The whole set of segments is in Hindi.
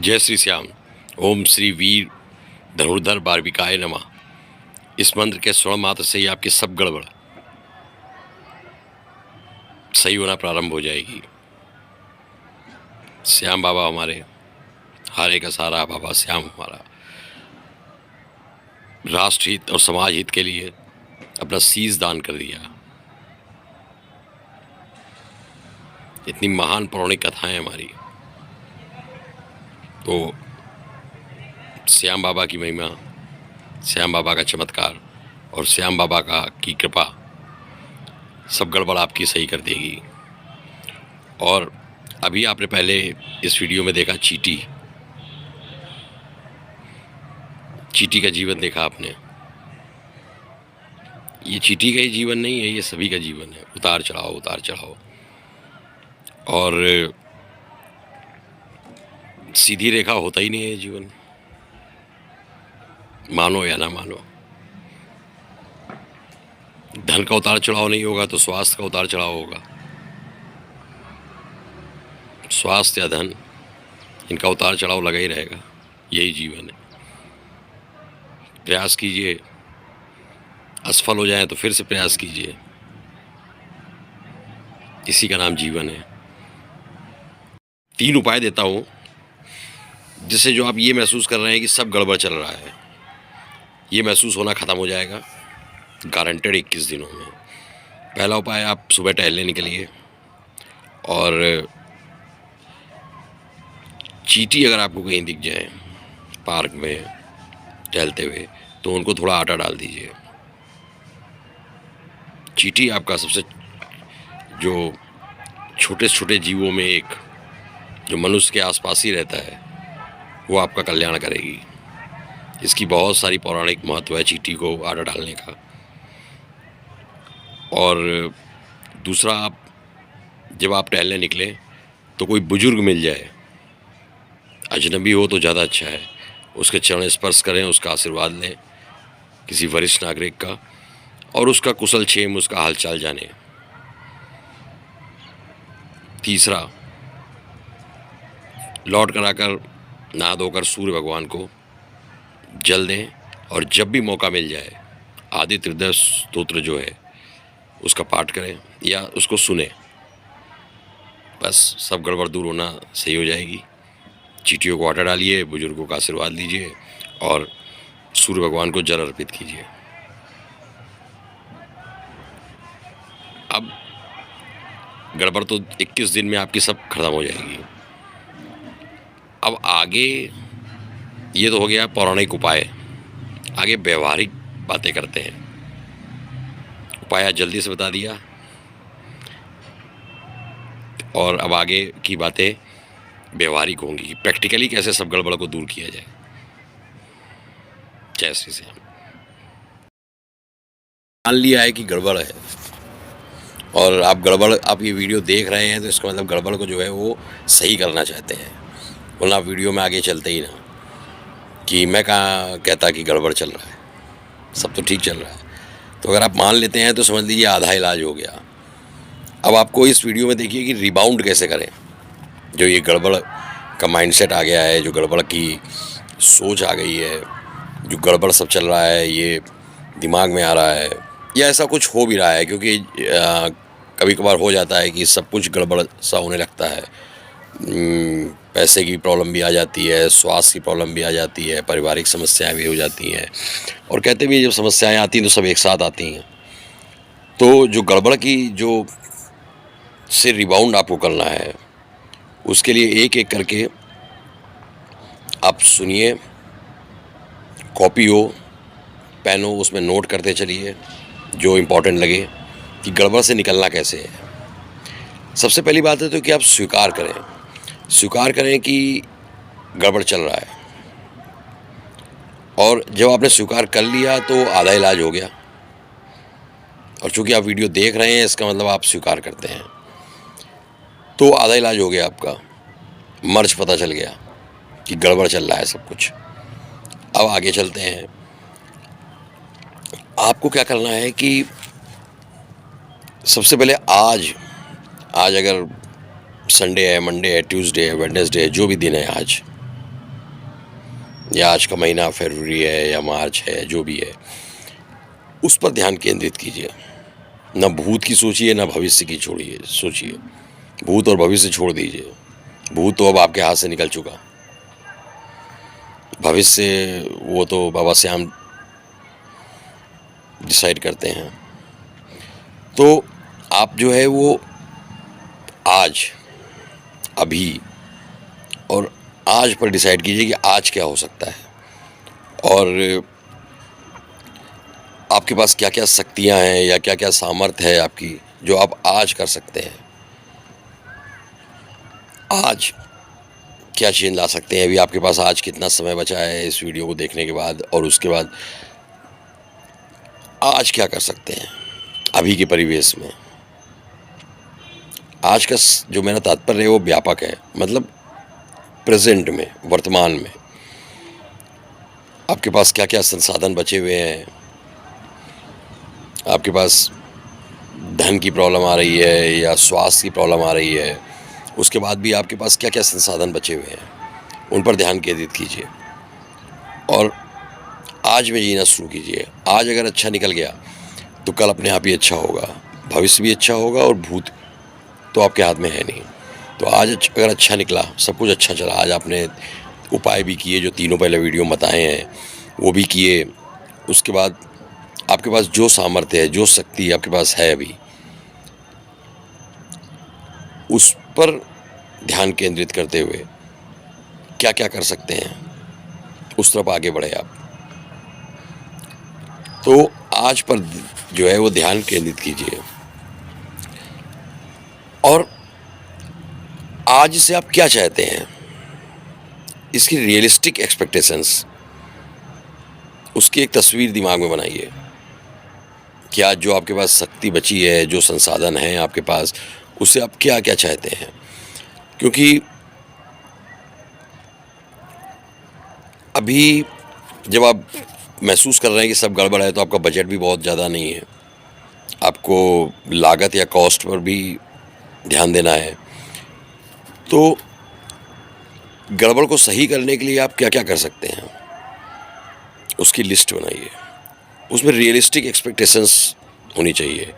जय श्री श्याम। ओम श्री वीर धनुर्धर बार्बिकाय नमः। इस मंत्र के स्वर्ण मात्र से ही आपकी सब गड़बड़ सही होना प्रारंभ हो जाएगी। श्याम बाबा हमारे, हारे का सारा बाबा श्याम हमारा, राष्ट्र हित और समाज हित के लिए अपना शीश दान कर दिया। इतनी महान पौराणिक कथाएं हमारी, तो श्याम बाबा की महिमा, श्याम बाबा का चमत्कार और श्याम बाबा की कृपा सब गड़बड़ आपकी सही कर देगी। और अभी आपने पहले इस वीडियो में देखा चींटी का जीवन देखा आपने। ये चींटी का ही जीवन नहीं है, ये सभी का जीवन है। उतार चढ़ाव और सीधी रेखा होता ही नहीं है जीवन, मानो या ना मानो। धन का उतार चढ़ाव नहीं होगा तो स्वास्थ्य का उतार चढ़ाव होगा। स्वास्थ्य या धन, इनका उतार चढ़ाव लगा ही रहेगा। यही जीवन है। प्रयास कीजिए, असफल हो जाए तो फिर से प्रयास कीजिए। इसी का नाम जीवन है। 3 उपाय देता हूँ जिससे जो आप ये महसूस कर रहे हैं कि सब गड़बड़ चल रहा है, ये महसूस होना ख़त्म हो जाएगा गारंटेड 21 दिनों में। पहला उपाय, आप सुबह टहलने निकलिए और चींटी अगर आपको कहीं दिख जाए पार्क में टहलते हुए तो उनको थोड़ा आटा डाल दीजिए। चींटी आपका सबसे जो छोटे छोटे जीवों में एक, जो मनुष्य के आसपास ही रहता है, वो आपका कल्याण करेगी। इसकी बहुत सारी पौराणिक महत्व है चींटी को आटा डालने का। और दूसरा, आप जब आप टहलने निकले तो कोई बुजुर्ग मिल जाए, अजनबी हो तो ज़्यादा अच्छा है, उसके चरण स्पर्श करें, उसका आशीर्वाद लें, किसी वरिष्ठ नागरिक का, और उसका कुशल क्षेम, उसका हालचाल जाने। तीसरा, लौट कर आकर नहा धोकर सूर्य भगवान को जल दें और जब भी मौका मिल जाए आदित्य हृदय स्तोत्र जो है उसका पाठ करें या उसको सुने। बस सब गड़बड़ दूर होना सही हो जाएगी। चींटियों को आटा डालिए, बुजुर्गों का आशीर्वाद लीजिए और सूर्य भगवान को जल अर्पित कीजिए। अब गड़बड़ तो 21 दिन में आपकी सब खत्म हो जाएगी। अब आगे, ये तो हो गया पौराणिक उपाय, आगे व्यवहारिक बातें करते हैं। उपाय जल्दी से बता दिया और अब आगे की बातें व्यवहारिक होंगी, प्रैक्टिकली कैसे सब गड़बड़ को दूर किया जाए। जय श्री श्याम। मान लिया है कि गड़बड़ है और आप ये वीडियो देख रहे हैं तो इसका मतलब गड़बड़ को जो है वो सही करना चाहते हैं, वरना वीडियो में आगे चलते ही ना कि मैं कहाँ कहता कि गड़बड़ चल रहा है, सब तो ठीक चल रहा है। तो अगर आप मान लेते हैं तो समझ लीजिए आधा इलाज हो गया। अब आपको इस वीडियो में देखिए कि रिबाउंड कैसे करें। जो ये गड़बड़ का माइंडसेट आ गया है, जो गड़बड़ की सोच आ गई है, जो गड़बड़ सब चल रहा है, ये दिमाग में आ रहा है या ऐसा कुछ हो भी रहा है, क्योंकि कभी कभार हो जाता है कि सब कुछ गड़बड़ सा होने लगता है। पैसे की प्रॉब्लम भी आ जाती है, स्वास्थ्य की प्रॉब्लम भी आ जाती है, पारिवारिक समस्याएं भी हो जाती हैं, और कहते भी जब समस्याएं आती हैं तो सब एक साथ आती हैं। तो जो गड़बड़ की जो से रिबाउंड आपको करना है, उसके लिए एक एक करके आप सुनिए, कॉपी हो, पेन हो, उसमें नोट करते चलिए जो इम्पोर्टेंट लगे कि गड़बड़ से निकलना कैसे है। सबसे पहली बात है तो कि आप स्वीकार करें कि गड़बड़ चल रहा है, और जब आपने स्वीकार कर लिया तो आधा इलाज हो गया। और चूंकि आप वीडियो देख रहे हैं इसका मतलब आप स्वीकार करते हैं, तो आधा इलाज हो गया आपका। मर्ज पता चल गया कि गड़बड़ चल रहा है सब कुछ। अब आगे चलते हैं। आपको क्या करना है कि सबसे पहले आज अगर संडे है, मंडे है, ट्यूसडे है, वेडनेसडे है, जो भी दिन है आज, या आज का महीना फरवरी है या मार्च है, जो भी है, उस पर ध्यान केंद्रित कीजिए। ना भूत की सोचिए, ना भविष्य की छोड़िए सोचिए। भूत और भविष्य छोड़ दीजिए। भूत तो अब आपके हाथ से निकल चुका। भविष्य वो तो बाबा श्याम डिसाइड करते हैं। तो आप जो है वो आज, अभी और आज पर डिसाइड कीजिए कि आज क्या हो सकता है, और आपके पास क्या क्या शक्तियां हैं या क्या क्या सामर्थ्य है आपकी, जो आप आज कर सकते हैं। आज क्या चेंज ला सकते हैं। अभी आपके पास आज कितना समय बचा है इस वीडियो को देखने के बाद, और उसके बाद आज क्या कर सकते हैं अभी के परिवेश में। आज का जो मेरा तात्पर्य है वो व्यापक है, मतलब प्रेजेंट में, वर्तमान में आपके पास क्या क्या संसाधन बचे हुए हैं। आपके पास धन की प्रॉब्लम आ रही है या स्वास्थ्य की प्रॉब्लम आ रही है, उसके बाद भी आपके पास क्या क्या संसाधन बचे हुए हैं, उन पर ध्यान केंद्रित कीजिए और आज में जीना शुरू कीजिए। आज अगर अच्छा निकल गया तो कल अपने आप ही अच्छा होगा, भविष्य भी अच्छा होगा, और भूत तो आपके हाथ में है नहीं। तो आज अगर अच्छा निकला, सब कुछ अच्छा चला, आज आपने उपाय भी किए जो तीनों पहले वीडियो में बताए हैं वो भी किए, उसके बाद आपके पास जो सामर्थ्य है, जो शक्ति आपके पास है अभी, उस पर ध्यान केंद्रित करते हुए क्या क्या कर सकते हैं उस तरफ आगे बढ़े आप। तो आज पर जो है वो ध्यान केंद्रित कीजिए, और आज से आप क्या चाहते हैं इसकी रियलिस्टिक एक्सपेक्टेशंस, उसकी एक तस्वीर दिमाग में बनाइए कि आज जो आपके पास शक्ति बची है, जो संसाधन हैं आपके पास, उससे आप क्या क्या चाहते हैं। क्योंकि अभी जब आप महसूस कर रहे हैं कि सब गड़बड़ है, तो आपका बजट भी बहुत ज़्यादा नहीं है, आपको लागत या कॉस्ट पर भी ध्यान देना है। तो गड़बड़ को सही करने के लिए आप क्या क्या कर सकते हैं उसकी लिस्ट बनाइए। उसमें रियलिस्टिक एक्सपेक्टेशंस होनी चाहिए।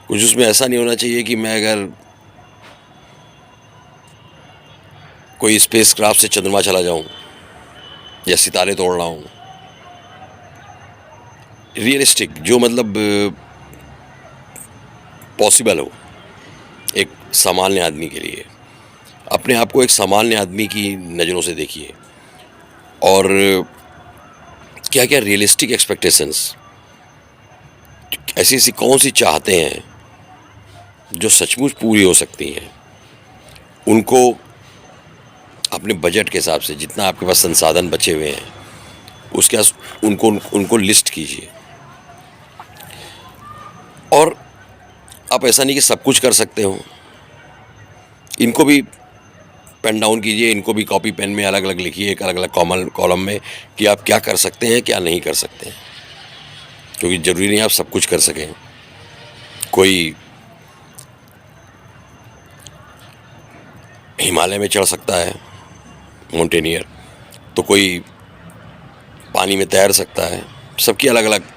कुछ उसमें ऐसा नहीं होना चाहिए कि मैं अगर कोई स्पेस क्राफ्ट से चंद्रमा चला जाऊं या सितारे तोड़ रहा हूं। रियलिस्टिक, जो मतलब पॉसिबल हो एक सामान्य आदमी के लिए। अपने आप को एक सामान्य आदमी की नज़रों से देखिए, और क्या क्या रियलिस्टिक एक्सपेक्टेशंस, ऐसी ऐसी कौन सी चाहते हैं जो सचमुच पूरी हो सकती हैं, उनको अपने बजट के हिसाब से, जितना आपके पास संसाधन बचे हुए हैं उसके उनको लिस्ट कीजिए। और आप ऐसा नहीं कि सब कुछ कर सकते हो, इनको भी पेन डाउन कीजिए, इनको भी कॉपी पेन में अलग अलग लिखिए, एक अलग अलग कॉलम में, कि आप क्या कर सकते हैं क्या नहीं कर सकते हैं। क्योंकि ज़रूरी नहीं आप सब कुछ कर सकें। कोई हिमालय में चढ़ सकता है, माउंटेनियर, तो कोई पानी में तैर सकता है। सबकी अलग अलग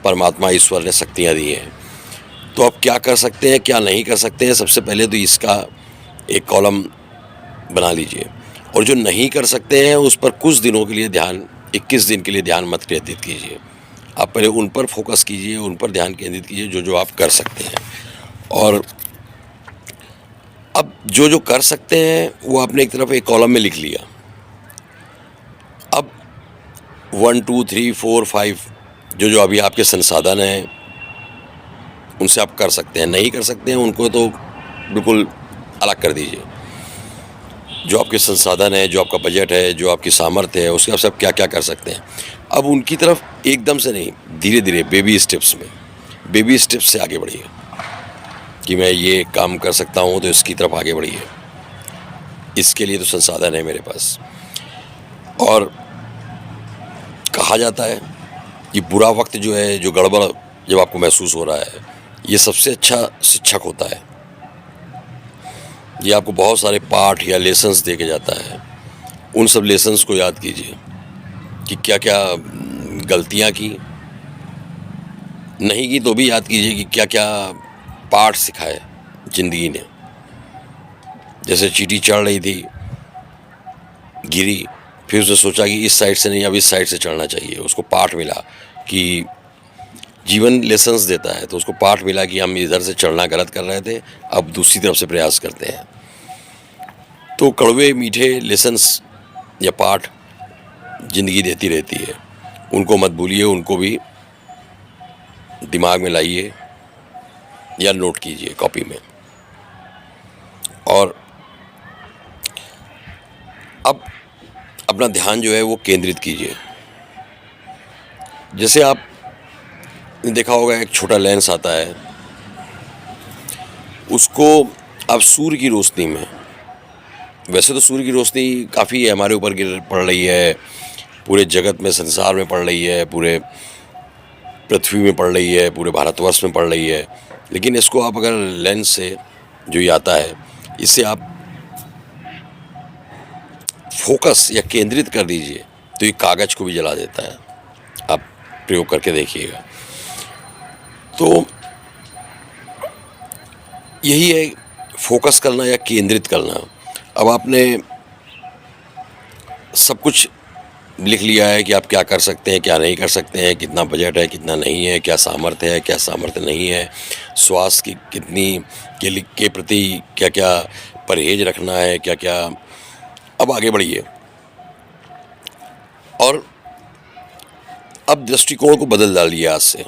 परमात्मा ईश्वर ने शक्तियाँ दी हैं। तो आप क्या कर सकते हैं क्या नहीं कर सकते हैं, सबसे पहले तो इसका एक कॉलम बना लीजिए। और जो नहीं कर सकते हैं उस पर कुछ दिनों के लिए ध्यान, 21 दिन के लिए ध्यान मत केंद्रित कीजिए। आप पहले उन पर फोकस कीजिए, उन पर ध्यान केंद्रित कीजिए जो जो आप कर सकते हैं। और अब जो जो कर सकते हैं वो आपने एक तरफ एक कॉलम में लिख लिया। अब 1 2 3 4 5 जो जो अभी आपके संसाधन हैं उनसे आप कर सकते हैं। नहीं कर सकते हैं उनको तो बिल्कुल अलग कर दीजिए। जो आपके संसाधन है, जो आपका बजट है, जो आपकी सामर्थ्य है, उसके आप सब क्या क्या कर सकते हैं। अब उनकी तरफ एकदम से नहीं, धीरे धीरे बेबी स्टेप्स में, बेबी स्टेप्स से आगे बढ़िए कि मैं ये काम कर सकता हूँ तो इसकी तरफ आगे बढ़िए। इसके लिए तो संसाधन है मेरे पास। और कहा जाता है कि बुरा वक्त जो है, जो गड़बड़ जब आपको महसूस हो रहा है, ये सबसे अच्छा शिक्षक होता है। ये आपको बहुत सारे पाठ या लेसन्स दे के जाता है। उन सब लेसन्स को याद कीजिए कि क्या क्या गलतियाँ की, नहीं की तो भी याद कीजिए कि क्या क्या पाठ सिखाए ज़िंदगी ने। जैसे चींटी चढ़ रही थी, गिरी, फिर उसने सोचा कि इस साइड से नहीं अब इस साइड से चढ़ना चाहिए। उसको पाठ मिला कि जीवन लेसन्स देता है, तो उसको पाठ मिला कि हम इधर से चढ़ना गलत कर रहे थे, अब दूसरी तरफ से प्रयास करते हैं। तो कड़वे मीठे लेसन्स या पाठ ज़िंदगी देती रहती है, उनको मत भूलिए, उनको भी दिमाग में लाइए या नोट कीजिए कॉपी में। और अब अपना ध्यान जो है वो केंद्रित कीजिए। जैसे आपने देखा होगा एक छोटा लेंस आता है, उसको आप सूर्य की रोशनी में, वैसे तो सूर्य की रोशनी काफ़ी हमारे ऊपर गिर पड़ रही है, पूरे जगत में, संसार में पड़ रही है, पूरे पृथ्वी में पड़ रही है, पूरे भारतवर्ष में पड़ रही है, लेकिन इसको आप अगर लेंस से जो ये आता है, इससे आप फोकस या केंद्रित कर दीजिए तो ये कागज़ को भी जला देता है। आप प्रयोग करके देखिएगा। तो यही है फोकस करना या केंद्रित करना। अब आपने सब कुछ लिख लिया है कि आप क्या कर सकते हैं, क्या नहीं कर सकते हैं, कितना बजट है, कितना नहीं है, क्या सामर्थ्य है, क्या सामर्थ्य नहीं है, स्वास्थ्य की कितनी के प्रति क्या क्या परहेज रखना है, क्या क्या। अब आगे बढ़िए और अब दृष्टिकोण को बदल डालिए आज से।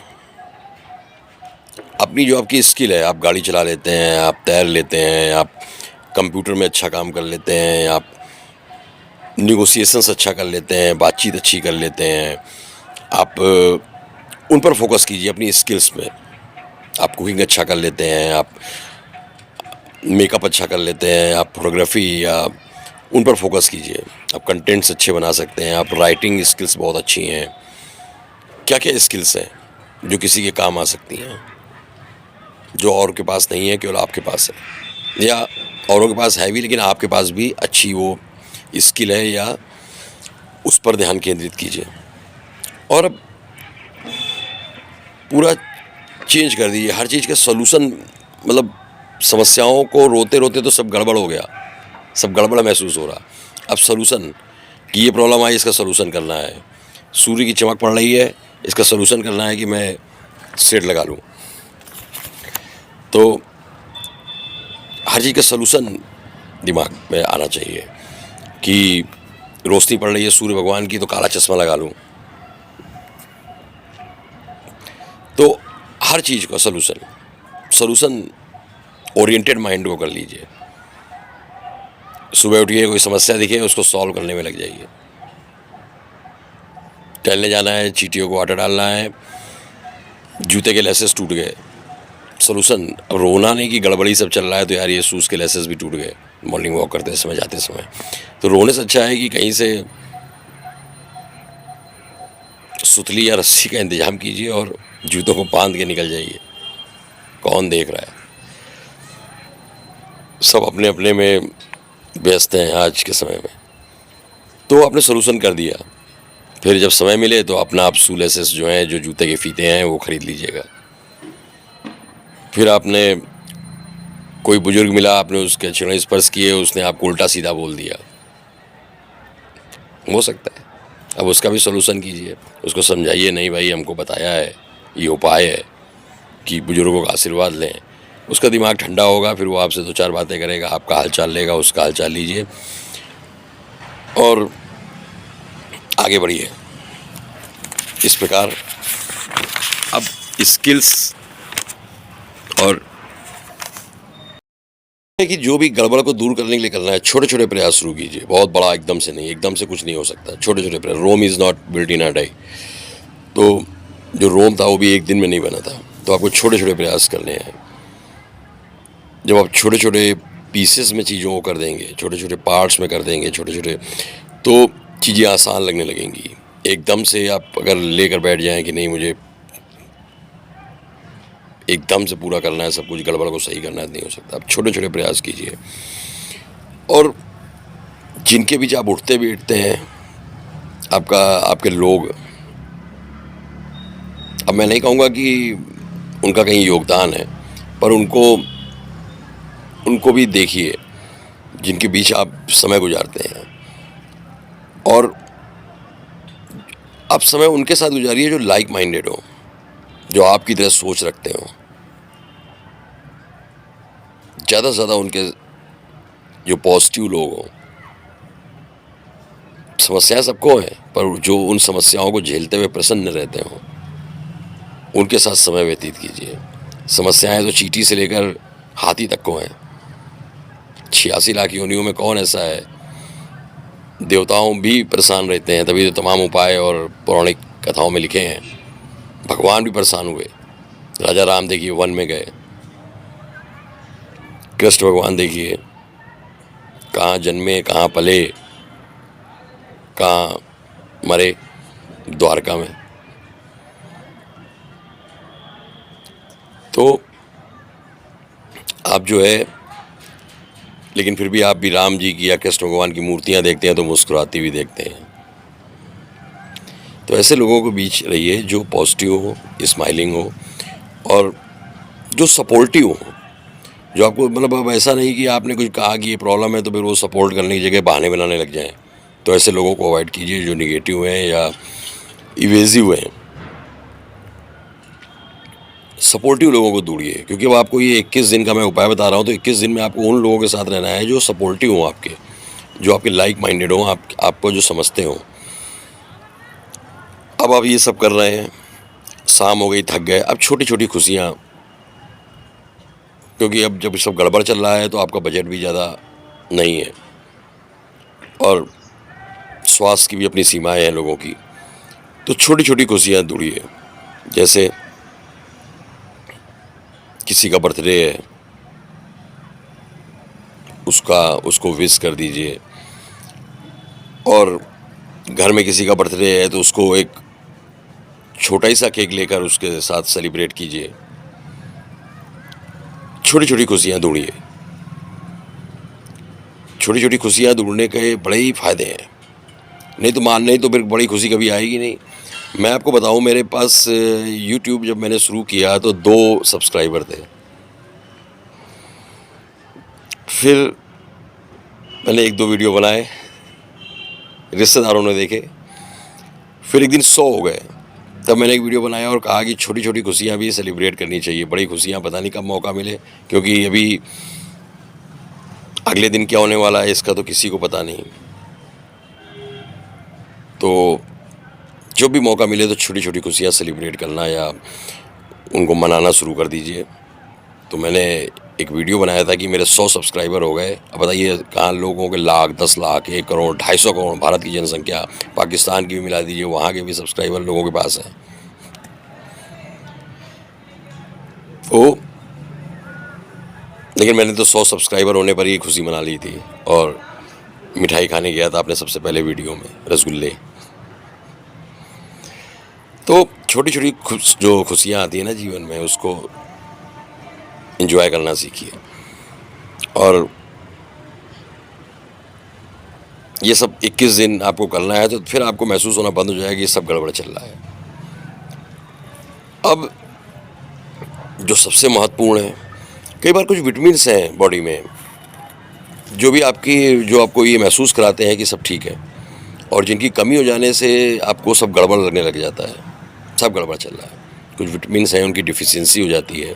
अपनी जो आपकी स्किल है, आप गाड़ी चला लेते हैं, आप तैर लेते हैं, आप कंप्यूटर में अच्छा काम कर लेते हैं, आप निगोशिएशंस अच्छा कर लेते हैं, बातचीत अच्छी कर लेते हैं, आप उन पर फोकस कीजिए, अपनी स्किल्स में। आप कुकिंग अच्छा कर लेते हैं, आप मेकअप अच्छा कर लेते हैं, आप फोटोग्राफी या उन पर फोकस कीजिए। आप कंटेंट्स अच्छे बना सकते हैं, आप राइटिंग स्किल्स बहुत अच्छी हैं। क्या क्या स्किल्स हैं जो किसी के काम आ सकती हैं, जो और के पास नहीं है, केवल आपके पास है, या औरों के पास है भी लेकिन आपके पास भी अच्छी वो स्किल है, या उस पर ध्यान केंद्रित कीजिए। और अब पूरा चेंज कर दीजिए, हर चीज़ का सॉल्यूशन, मतलब समस्याओं को रोते रोते तो सब गड़बड़ हो गया, सब गड़बड़ महसूस हो रहा। अब सॉल्यूशन कि ये प्रॉब्लम आई, इसका सॉल्यूशन करना है। सूर्य की चमक पड़ रही है, इसका सॉल्यूशन करना है कि मैं शेड लगा लूँ। तो हर चीज़ का सॉल्यूशन दिमाग में आना चाहिए कि रोशनी पड़ रही है सूर्य भगवान की, तो काला चश्मा लगा लूँ। तो हर चीज़ का सॉल्यूशन ओरिएंटेड माइंड को कर लीजिए। सुबह उठिए, कोई समस्या दिखे उसको सॉल्व करने में लग जाइए। टहलने जाना है, चींटियों को वाटर डालना है, जूते के लेसेस टूट गए, सॉल्यूशन। अब रोना नहीं कि गड़बड़ी सब चल रहा है तो यार ये शूज़ के लेसेस भी टूट गए मॉर्निंग वॉक करते समय, जाते समय। तो रोने से अच्छा है कि कहीं से सुतली या रस्सी का इंतजाम कीजिए और जूतों को बांध के निकल जाइए। कौन देख रहा है, सब अपने अपने में व्यस्त हैं आज के समय में। तो आपने सॉल्यूशन कर दिया, फिर जब समय मिले तो अपना आप शू लेसेस जो हैं, जो जूते के फीते हैं, वो ख़रीद लीजिएगा। फिर आपने कोई बुजुर्ग मिला, आपने उसके चरण स्पर्श किए, उसने आपको उल्टा सीधा बोल दिया, हो सकता है। अब उसका भी सॉल्यूशन कीजिए, उसको समझाइए, नहीं भाई हमको बताया है, ये उपाय है कि बुजुर्गों का आशीर्वाद लें। उसका दिमाग ठंडा होगा, फिर वो आपसे दो चार बातें करेगा, आपका हाल चाल लेगा, उसका हाल चाल लीजिए और आगे बढ़िए। इस प्रकार अब स्किल्स और कि जो भी गड़बड़ को दूर करने के लिए करना है, छोटे छोटे प्रयास शुरू कीजिए, बहुत बड़ा एकदम से नहीं, एकदम से कुछ नहीं हो सकता। छोटे छोटे प्रयास, Rome is not built in a day. तो जो रोम था वो भी एक दिन में नहीं बना था, तो आपको छोटे छोटे प्रयास करने हैं। जब आप छोटे छोटे पीसेस में चीज़ों को कर देंगे, छोटे छोटे पार्ट्स में कर देंगे, छोटे छोटे, तो चीज़ें आसान लगने लगेंगी। एकदम से आप अगर लेकर बैठ जाएं कि नहीं मुझे एकदम से पूरा करना है, सब कुछ गड़बड़ को सही करना है, नहीं हो सकता। आप छोटे छोटे प्रयास कीजिए और जिनके बीच आप उठते बैठते हैं, आपके लोग, अब मैं नहीं कहूँगा कि उनका कहीं योगदान है, पर उनको उनको भी देखिए जिनके बीच आप समय गुजारते हैं, और आप समय उनके साथ गुजारिए जो लाइक माइंडेड हो, जो आपकी तरह सोच रखते हो। ज़्यादा से ज़्यादा उनके जो पॉजिटिव लोग हों। समस्याएं सबको हैं, पर जो उन समस्याओं को झेलते हुए प्रसन्न रहते हों, उनके साथ समय व्यतीत कीजिए। समस्याएं तो चींटी से लेकर हाथी तक को हैं। 86 लाख योनियों में कौन ऐसा है? देवताओं भी परेशान रहते हैं, तभी तो तमाम उपाय और पौराणिक कथाओं में लिखे हैं। भगवान भी परेशान हुए। राजा राम देखिए वन में गए, कृष्ण भगवान देखिए कहाँ जन्मे, कहाँ पले, कहाँ मरे, द्वारका में। तो आप जो है, लेकिन फिर भी आप भी राम जी की या कृष्ण भगवान की मूर्तियाँ देखते हैं तो मुस्कुराती हुई देखते हैं। तो ऐसे लोगों के बीच रहिए जो पॉजिटिव हो, स्माइलिंग हो, और जो सपोर्टिव हो, जो आपको मतलब अब ऐसा नहीं कि आपने कुछ कहा कि ये प्रॉब्लम है तो फिर वो सपोर्ट करने की जगह बहाने बनाने लग जाएं। तो ऐसे लोगों को अवॉइड कीजिए जो निगेटिव हैं या इवेजिव हैं। सपोर्टिव लोगों को ढूंढिए, क्योंकि अब आपको ये 21 दिन का मैं उपाय बता रहा हूँ, तो 21 दिन में आपको उन लोगों के साथ रहना है जो सपोर्टिव हों, आपके जो आपके लाइक माइंडेड हों, आपको जो समझते हों। अब आप ये सब कर रहे हैं, शाम हो गई, थक गए, अब छोटी छोटी खुशियाँ, क्योंकि अब जब सब गड़बड़ चल रहा है तो आपका बजट भी ज़्यादा नहीं है, और स्वास्थ्य की भी अपनी सीमाएं हैं लोगों की। तो छोटी छोटी खुशियाँ ढूंढिए, जैसे किसी का बर्थडे है, उसको विश कर दीजिए, और घर में किसी का बर्थडे है तो उसको एक छोटा ही सा केक लेकर उसके साथ सेलिब्रेट कीजिए। छोटी छोटी खुशियाँ ढूंढिए। छोटी छोटी खुशियाँ ढूंढने के बड़े ही फायदे हैं। नहीं तो फिर बड़ी खुशी कभी आएगी नहीं। मैं आपको बताऊं, मेरे पास यूट्यूब जब मैंने शुरू किया तो 2 सब्सक्राइबर थे। फिर मैंने 1-2 वीडियो बनाए, रिश्तेदारों ने देखे, फिर एक दिन 100 हो गए। तब मैंने एक वीडियो बनाया और कहा कि छोटी छोटी खुशियाँ भी सेलिब्रेट करनी चाहिए, बड़ी खुशियाँ पता नहीं कब मौका मिले, क्योंकि अभी अगले दिन क्या होने वाला है इसका तो किसी को पता नहीं। तो जो भी मौका मिले तो छोटी छोटी खुशियाँ सेलिब्रेट करना या उनको मनाना शुरू कर दीजिए। तो मैंने एक वीडियो बनाया था कि मेरे 100 सब्सक्राइबर हो गए। अब बताइए कहाँ लोगों के लाख, 10 लाख, 1 करोड़, 250 करोड़, भारत की जनसंख्या, पाकिस्तान की भी मिला दीजिए, वहाँ के भी सब्सक्राइबर लोगों के पास हैं। तो लेकिन मैंने तो 100 सब्सक्राइबर होने पर ही खुशी मना ली थी, और मिठाई खाने गया था आपने सबसे पहले वीडियो में, रसगुल्ले। तो छोटी छोटी जो खुशियाँ आती हैं ना जीवन में, उसको एंजॉय करना सीखिए। और ये सब 21 दिन आपको करना है, तो फिर आपको महसूस होना बंद हो जाएगा कि सब गड़बड़ चल रहा है। अब जो सबसे महत्वपूर्ण है, कई बार कुछ विटामिन्स हैं बॉडी में जो आपको ये महसूस कराते हैं कि सब ठीक है, और जिनकी कमी हो जाने से आपको सब गड़बड़ लगने लग जाता है, सब गड़बड़ चल रहा है। कुछ विटामिन्स हैं, उनकी डिफिशियंसी हो जाती है।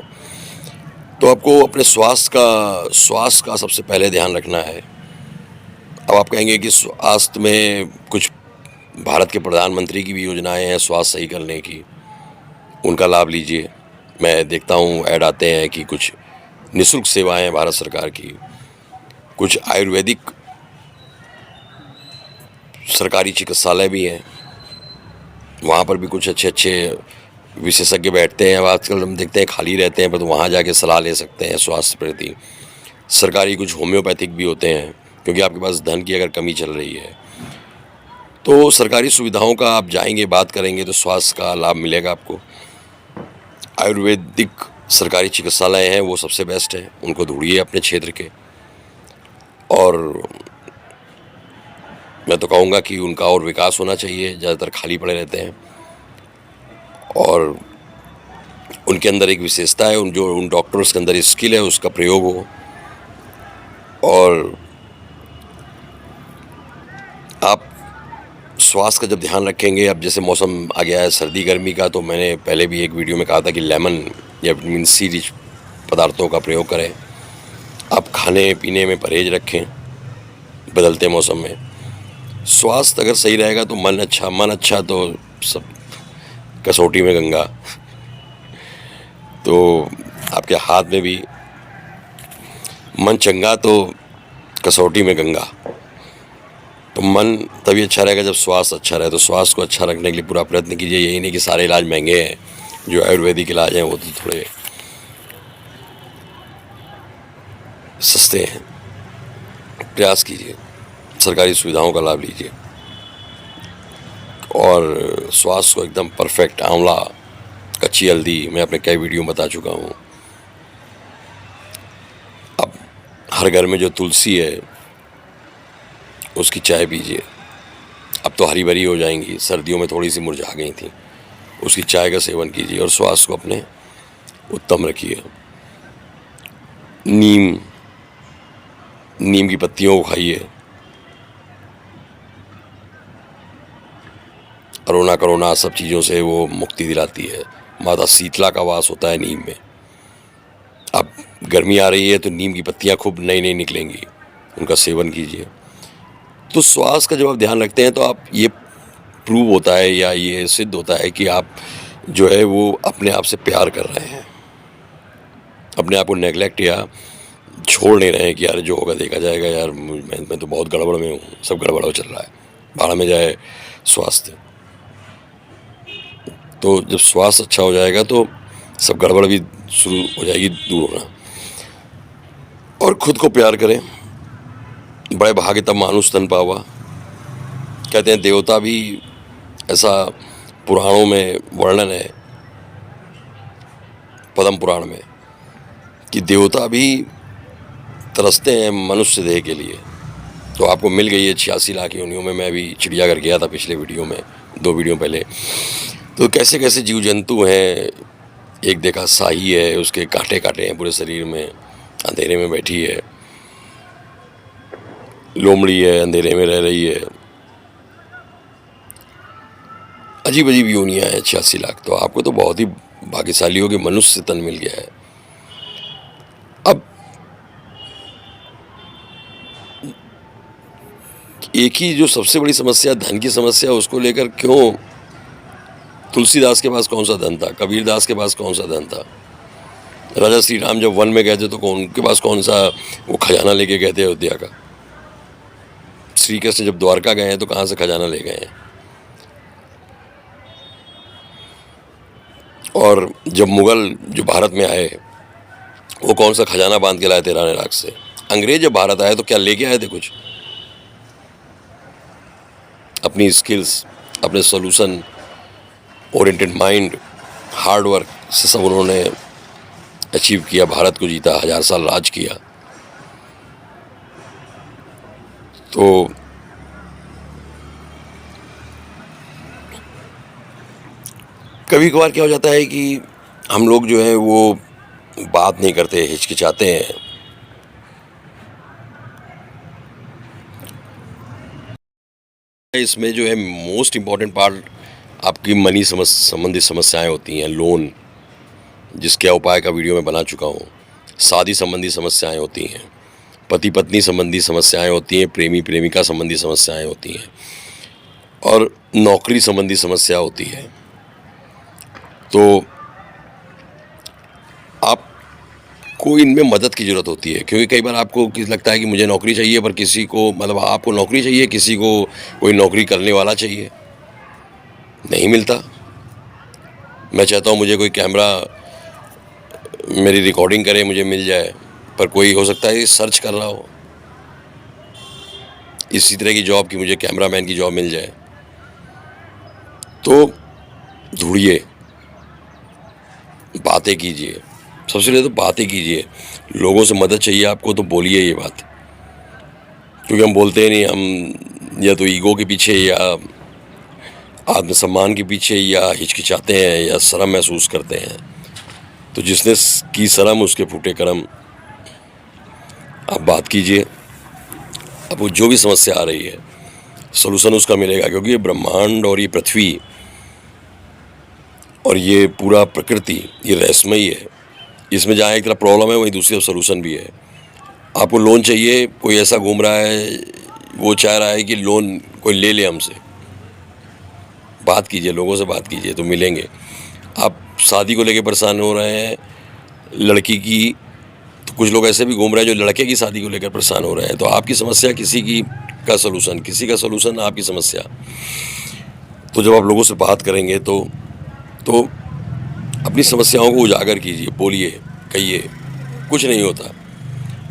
तो आपको अपने स्वास्थ्य का सबसे पहले ध्यान रखना है। अब आप कहेंगे कि स्वास्थ्य में कुछ भारत के प्रधानमंत्री की भी योजनाएं हैं स्वास्थ्य सही करने की, उनका लाभ लीजिए। मैं देखता हूँ ऐड आते हैं कि कुछ निःशुल्क सेवाएं हैं भारत सरकार की, कुछ आयुर्वेदिक सरकारी चिकित्सालय भी हैं, वहाँ पर भी कुछ अच्छे अच्छे विशेषज्ञ बैठते हैं। अब आजकल हम देखते हैं खाली रहते हैं, पर तो वहाँ जाके सलाह ले सकते हैं स्वास्थ्य प्रति। सरकारी कुछ होम्योपैथिक भी होते हैं, क्योंकि आपके पास धन की अगर कमी चल रही है तो सरकारी सुविधाओं का आप जाएंगे, बात करेंगे तो स्वास्थ्य का लाभ मिलेगा आपको। आयुर्वेदिक सरकारी चिकित्सालय हैं, वो सबसे बेस्ट है, उनको ढूंढिए अपने क्षेत्र के। और मैं तो कहूँगा कि उनका और विकास होना चाहिए, ज़्यादातर खाली पड़े रहते हैं। और उनके अंदर एक विशेषता है, उन डॉक्टर्स के अंदर स्किल है, उसका प्रयोग हो। और आप स्वास्थ्य का जब ध्यान रखेंगे, अब जैसे मौसम आ गया है सर्दी गर्मी का, तो मैंने पहले भी एक वीडियो में कहा था कि लेमन या विटामिन सी रिच पदार्थों का प्रयोग करें। आप खाने पीने में परहेज रखें बदलते मौसम में। स्वास्थ्य अगर सही रहेगा तो मन अच्छा तो सब कसौटी में गंगा। तो आपके हाथ में भी मन चंगा तो कसौटी में गंगा। तो मन तभी अच्छा रहेगा जब स्वास्थ्य अच्छा रहे। तो स्वास्थ्य को अच्छा रखने के लिए पूरा प्रयत्न कीजिए। यही नहीं कि सारे इलाज महंगे हैं, जो आयुर्वेदिक इलाज हैं वो तो थोड़े सस्ते हैं। प्रयास कीजिए, सरकारी सुविधाओं का लाभ लीजिए और स्वास्थ्य को एकदम परफेक्ट। आंवला, कच्ची हल्दी, मैं अपने कई वीडियो में बता चुका हूँ। अब हर घर में जो तुलसी है उसकी चाय पीजिए। अब तो हरी भरी हो जाएंगी, सर्दियों में थोड़ी सी मुरझा गई थी। उसकी चाय का सेवन कीजिए और स्वास्थ्य को अपने उत्तम रखिए। नीम की पत्तियों को खाइए। अरोना करोना सब चीज़ों से वो मुक्ति दिलाती है। माता शीतला का वास होता है नीम में। अब गर्मी आ रही है तो नीम की पत्तियाँ खूब नई नई निकलेंगी, उनका सेवन कीजिए। तो स्वास्थ्य का जब आप ध्यान रखते हैं तो आप ये प्रूव होता है या ये सिद्ध होता है कि आप जो है वो अपने आप से प्यार कर रहे हैं, अपने आप को नेगलेक्ट या छोड़ नहीं रहे हैं कि यार जो होगा देखा जाएगा, यार मैं तो बहुत गड़बड़ में हूँ, सब गड़बड़ हो चल रहा है, भाड़ में जाए स्वास्थ्य। तो जब स्वास्थ्य अच्छा हो जाएगा तो सब गड़बड़ भी शुरू हो जाएगी दूर होना। और खुद को प्यार करें। बड़े भाग्य तब मानुष तन पावा, कहते हैं देवता भी, ऐसा पुराणों में वर्णन है, पद्म पुराण में, कि देवता भी तरसते हैं मनुष्य देह के लिए। तो आपको मिल गई है 86 लाख योनियों में। मैं भी चिड़ियाघर गया था पिछले वीडियो में, 2 वीडियो पहले। तो कैसे कैसे जीव जंतु हैं। एक देखा शाही है, उसके कांटे कांटे हैं पूरे शरीर में, अंधेरे में बैठी है। लोमड़ी है, अंधेरे में रह रही है। अजीब अजीब योनियाँ हैं 86 लाख। तो आपको तो बहुत ही भाग्यशाली हो कि मनुष्य तन मिल गया है। अब एक ही जो सबसे बड़ी समस्या धन की समस्या, उसको लेकर क्यों तुलसीदास के पास कौन सा धन था, कबीरदास के पास कौन सा धन था, राजा श्री राम जब वन में गए थे तो उनके पास कौन सा वो खजाना लेके गए थे अयोध्या का। श्री कृष्ण जब द्वारका गए हैं तो कहाँ से खजाना ले गए हैं। और जब मुगल जो भारत में आए वो कौन सा खजाना बांध के लाए थे रानी राग से। अंग्रेज जब भारत आए तो क्या लेके आए थे कुछ, अपनी स्किल्स, अपने solution oriented mind, hard work से सब उन्होंने अचीव किया, भारत को जीता, 1000 साल राज किया। तो कभी कभार क्या हो जाता है कि हम लोग जो है वो बात नहीं करते, हिचकिचाते हैं। इसमें जो है मोस्ट इम्पॉर्टेंट पार्ट आपकी मनी संबंधित समस्याएं होती हैं। लोन, जिसके उपाय का वीडियो मैं बना चुका हूँ। शादी संबंधी समस्याएं होती हैं, पति पत्नी संबंधी समस्याएं होती हैं, प्रेमी प्रेमिका संबंधी समस्याएं होती हैं, और नौकरी संबंधी समस्या होती है। तो आपको इनमें मदद की ज़रूरत होती है, क्योंकि कई बार आपको लगता है कि मुझे नौकरी चाहिए, पर किसी को, मतलब आपको नौकरी चाहिए, किसी को कोई नौकरी करने वाला चाहिए, नहीं मिलता। मैं चाहता हूँ मुझे कोई कैमरा मेरी रिकॉर्डिंग करे, मुझे मिल जाए, पर कोई हो सकता है सर्च कर रहा हो इसी तरह की जॉब की, मुझे कैमरामैन की जॉब मिल जाए। तो ढूंढिए, बातें कीजिए। सबसे पहले तो बातें कीजिए। लोगों से मदद चाहिए आपको तो बोलिए ये बात, क्योंकि हम बोलते ही नहीं, हम या तो ईगो के पीछे या आत्मसम्मान के पीछे या हिचकिचाते हैं या शर्म महसूस करते हैं। तो जिसने की शर्म उसके फूटे कर्म। आप बात कीजिए, अब वो जो भी समस्या आ रही है सलूशन उसका मिलेगा, क्योंकि ये ब्रह्मांड और ये पृथ्वी और ये पूरा प्रकृति ये रहस्यमयी है। इसमें जहाँ एक तरफ प्रॉब्लम है वहीं दूसरी तरफ सलूशन भी है। आपको लोन चाहिए, कोई ऐसा घूम रहा है वो चाह रहा है कि लोन कोई ले ले हमसे। बात कीजिए, लोगों से बात कीजिए तो मिलेंगे। आप शादी को लेके परेशान हो रहे हैं लड़की की, तो कुछ लोग ऐसे भी घूम रहे हैं जो लड़के की शादी को लेकर परेशान हो रहे हैं। तो आपकी समस्या किसी की का सलूशन, किसी का सलूशन आपकी समस्या। तो जब आप लोगों से बात करेंगे तो अपनी समस्याओं को उजागर कीजिए, बोलिए, कहिए, कुछ नहीं होता।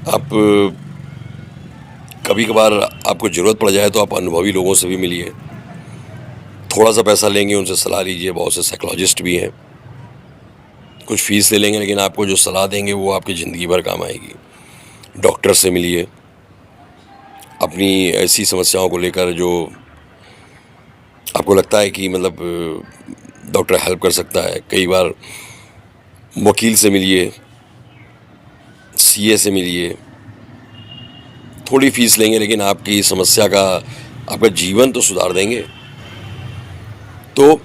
आप कभी कभार आपको ज़रूरत पड़ जाए तो आप अनुभवी लोगों से भी मिलिए, थोड़ा सा पैसा लेंगे, उनसे सलाह लीजिए। बहुत से साइकोलॉजिस्ट भी हैं, कुछ फीस ले लेंगे लेकिन आपको जो सलाह देंगे वो आपकी ज़िंदगी भर काम आएगी। डॉक्टर से मिलिए, अपनी ऐसी समस्याओं को लेकर जो आपको लगता है कि मतलब डॉक्टर हेल्प कर सकता है। कई बार वकील से मिलिए, सीए से मिलिए, थोड़ी फीस लेंगे लेकिन आपकी समस्या का, आपका जीवन तो सुधार देंगे। तो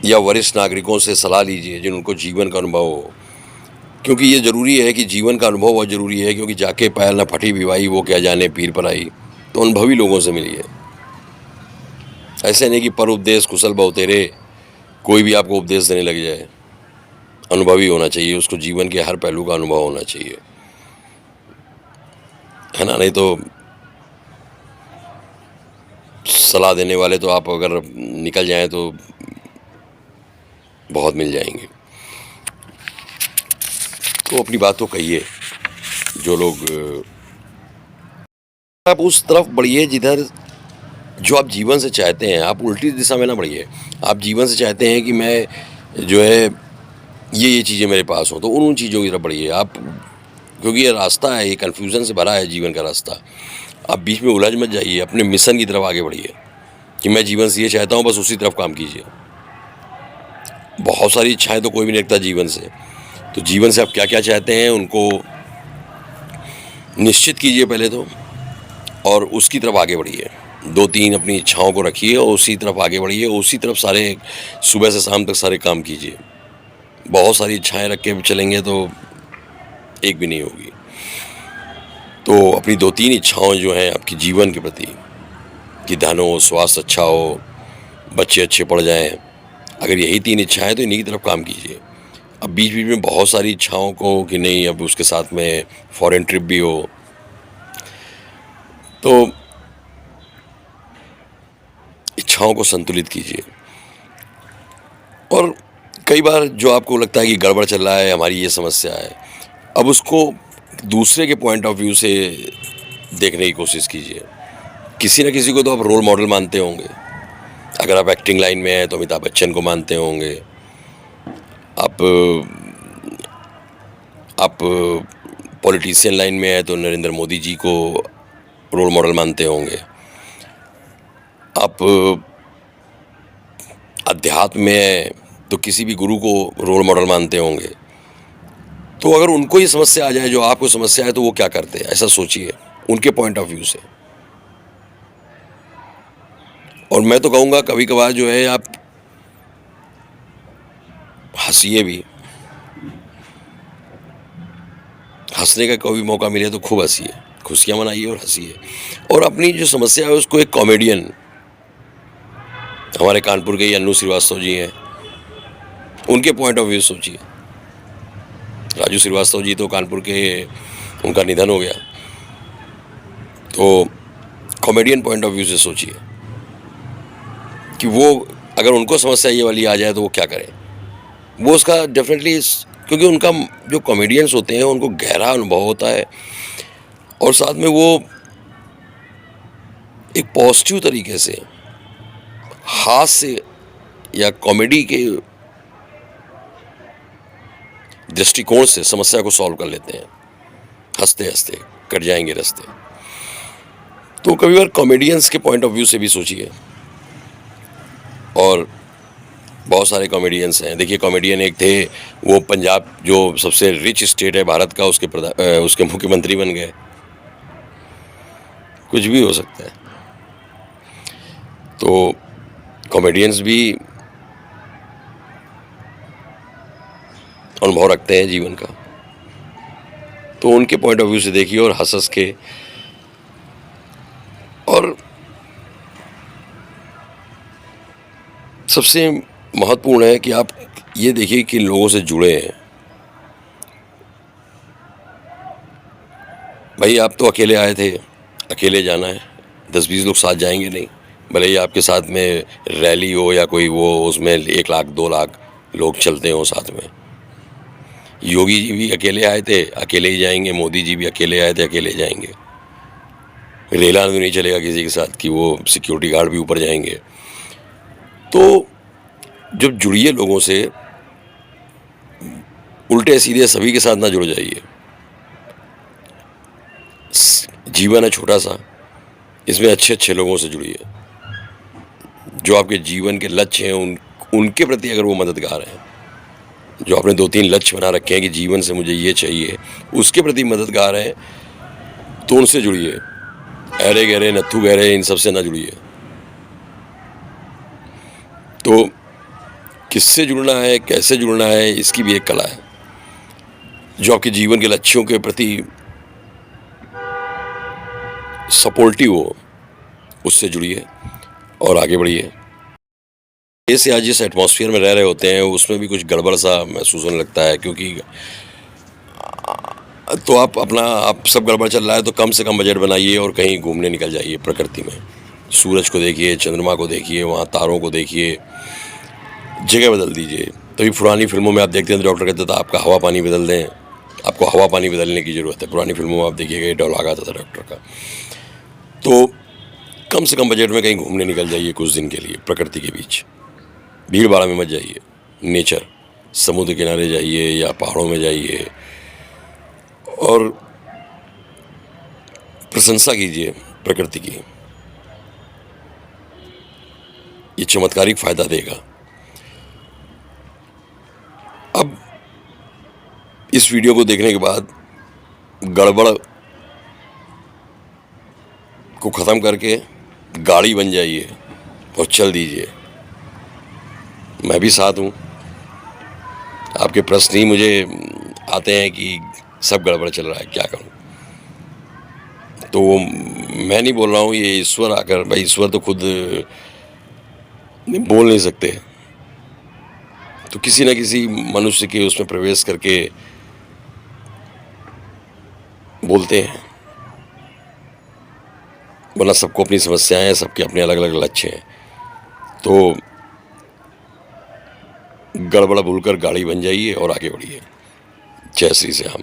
या वरिष्ठ नागरिकों से सलाह लीजिए जिनको जीवन का अनुभव हो, क्योंकि ये ज़रूरी है कि जीवन का अनुभव बहुत ज़रूरी है। क्योंकि जाके पैर न फटी भिवाई वो क्या जाने पीर पर आई। तो अनुभवी लोगों से मिलिए। ऐसे नहीं कि पर उपदेश कुशल बहु तेरे, कोई भी आपको उपदेश देने लग जाए। अनुभवी होना चाहिए, उसको जीवन के हर पहलू का अनुभव होना चाहिए, है ना। नहीं तो सलाह देने वाले तो आप अगर निकल जाएं तो बहुत मिल जाएंगे। तो अपनी बात तो कहिए। जो लोग आप उस तरफ बढ़िए जिधर जो आप जीवन से चाहते हैं। आप उल्टी दिशा में ना बढ़िए। आप जीवन से चाहते हैं कि मैं जो है ये चीज़ें मेरे पास हो, तो उन चीज़ों की तरफ बढ़िए आप। क्योंकि ये रास्ता है, ये कन्फ्यूज़न से भरा है जीवन का रास्ता। आप बीच में उलझ मत जाइए, अपने मिशन की तरफ आगे बढ़िए कि मैं जीवन से ये चाहता हूँ, बस उसी तरफ काम कीजिए। बहुत सारी इच्छाएं तो कोई भी नहीं रखता जीवन से। तो जीवन से आप क्या क्या चाहते हैं उनको निश्चित कीजिए पहले तो, और उसकी तरफ आगे बढ़िए। 2-3 अपनी इच्छाओं को रखिए और उसी तरफ आगे बढ़िए। उसी तरफ सारे सुबह से शाम तक सारे काम कीजिए। बहुत सारी इच्छाएं रख के चलेंगे तो एक भी नहीं होगी। तो अपनी 2-3 इच्छाओं जो हैं आपकी जीवन के प्रति, कि धन हो, स्वास्थ्य अच्छा हो, बच्चे अच्छे पढ़ जाएं, अगर यही 3 इच्छाएं तो इन्हीं की तरफ काम कीजिए। अब बीच बीच में बहुत सारी इच्छाओं को कि नहीं अब उसके साथ में फॉरेन ट्रिप भी हो, तो इच्छाओं को संतुलित कीजिए। और कई बार जो आपको लगता है कि गड़बड़ चल रहा है, हमारी ये समस्या है, अब उसको दूसरे के पॉइंट ऑफ व्यू से देखने की कोशिश कीजिए। किसी न किसी को तो आप रोल मॉडल मानते होंगे। अगर आप एक्टिंग लाइन में हैं तो अमिताभ बच्चन को मानते होंगे। आप पॉलिटिशियन लाइन में हैं तो नरेंद्र मोदी जी को रोल मॉडल मानते होंगे। आप अध्यात्म में हैं तो किसी भी गुरु को रोल मॉडल मानते होंगे। तो अगर उनको ये समस्या आ जाए जो आपको समस्या है तो वो क्या करते हैं, ऐसा सोचिए उनके पॉइंट ऑफ व्यू से। और मैं तो कहूँगा कभी कभार जो है आप हंसिए भी। हंसने का कोई मौका मिले तो खूब हंसिए, खुशियाँ मनाइए और हंसिए। और अपनी जो समस्या है उसको एक कॉमेडियन, हमारे कानपुर के ही अन्नू श्रीवास्तव जी हैं, उनके पॉइंट ऑफ व्यू सोचिए। राजू श्रीवास्तव जी तो कानपुर के, उनका निधन हो गया, तो कॉमेडियन पॉइंट ऑफ व्यू से सोचिए कि वो अगर उनको समस्या ये वाली आ जाए तो वो क्या करें। वो उसका डेफिनेटली, क्योंकि उनका जो कॉमेडियंस होते हैं उनको गहरा अनुभव होता है और साथ में वो एक पॉजिटिव तरीके से हास्य या कॉमेडी के दृष्टिकोण से समस्या को सॉल्व कर लेते हैं। हंसते हंसते कट जाएंगे रास्ते। तो कभी बार कॉमेडियंस के पॉइंट ऑफ व्यू से भी सोचिए। और बहुत सारे कॉमेडियंस हैं। देखिए कॉमेडियन एक थे, वो पंजाब जो सबसे रिच स्टेट है भारत का, उसके मुख्यमंत्री बन गए। कुछ भी हो सकता है। तो कॉमेडियंस भी अनुभव रखते हैं जीवन का, तो उनके पॉइंट ऑफ व्यू से देखिए और हंस हंस के। और सबसे महत्वपूर्ण है कि आप ये देखिए कि लोगों से जुड़े हैं। भाई आप तो अकेले आए थे, अकेले जाना है, 10-20 लोग साथ जाएंगे नहीं। भले ही आपके साथ में रैली हो या कोई वो, उसमें 1 लाख 2 लाख लोग चलते हों साथ में। योगी जी भी अकेले आए थे, अकेले ही जाएंगे। मोदी जी भी अकेले आए थे, अकेले जाएंगे। रेला तो नहीं चलेगा किसी के साथ कि वो सिक्योरिटी गार्ड भी ऊपर जाएंगे। तो जब जुड़िए लोगों से, उल्टे सीधे सभी के साथ ना जुड़ जाइए। जीवन है छोटा सा, इसमें अच्छे अच्छे लोगों से जुड़िए जो आपके जीवन के लक्ष्य हैं, उनके प्रति अगर वो मददगार हैं। जो आपने 2-3 लक्ष्य बना रखे हैं कि जीवन से मुझे ये चाहिए, उसके प्रति मददगार हैं, तो उनसे जुड़िए। अरे गहरे नत्थू गहरे इन सब से ना जुड़िए। तो किससे जुड़ना है, कैसे जुड़ना है, इसकी भी एक कला है। जो आपके जीवन के लक्ष्यों के प्रति सपोर्टिव हो, उससे जुड़िए और आगे बढ़िए। जैसे आज जिस एटमॉस्फेयर में रह रहे होते हैं उसमें भी कुछ गड़बड़ सा महसूस होने लगता है, क्योंकि तो आप सब गड़बड़ चल रहा है तो कम से कम बजट बनाइए और कहीं घूमने निकल जाइए प्रकृति में। सूरज को देखिए, चंद्रमा को देखिए, वहाँ तारों को देखिए, जगह बदल दीजिए। तभी पुरानी फिल्मों में आप देखते हैं तो डॉक्टर कहते थे आपका हवा पानी बदल दें, आपको हवा पानी बदलने की ज़रूरत है। पुरानी फिल्मों में आप देखिएगा ये डायलॉग आता था डॉक्टर का। तो कम से कम बजट में कहीं घूमने निकल जाइए कुछ दिन के लिए प्रकृति के बीच। भीड़ भाड़ में मत जाइए। नेचर, समुद्र किनारे जाइए या पहाड़ों में जाइए और प्रशंसा कीजिए प्रकृति की। ये चमत्कारिक फायदा देगा। अब इस वीडियो को देखने के बाद गड़बड़ को ख़त्म करके गाड़ी बन जाइए और चल दीजिए। मैं भी साथ हूँ। आपके प्रश्न ही मुझे आते हैं कि सब गड़बड़ चल रहा है, क्या करूँ। तो मैं नहीं बोल रहा हूँ, ये ईश्वर आकर, भाई ईश्वर तो खुद बोल नहीं सकते, तो किसी न किसी मनुष्य के उसमें प्रवेश करके बोलते हैं। वरना सबको अपनी समस्याएं हैं, सबके अपने अलग अलग लक्ष्य हैं। तो गड़बड़ भूलकर गाड़ी बन जाइए और आगे बढ़िए। जय श्री श्याम।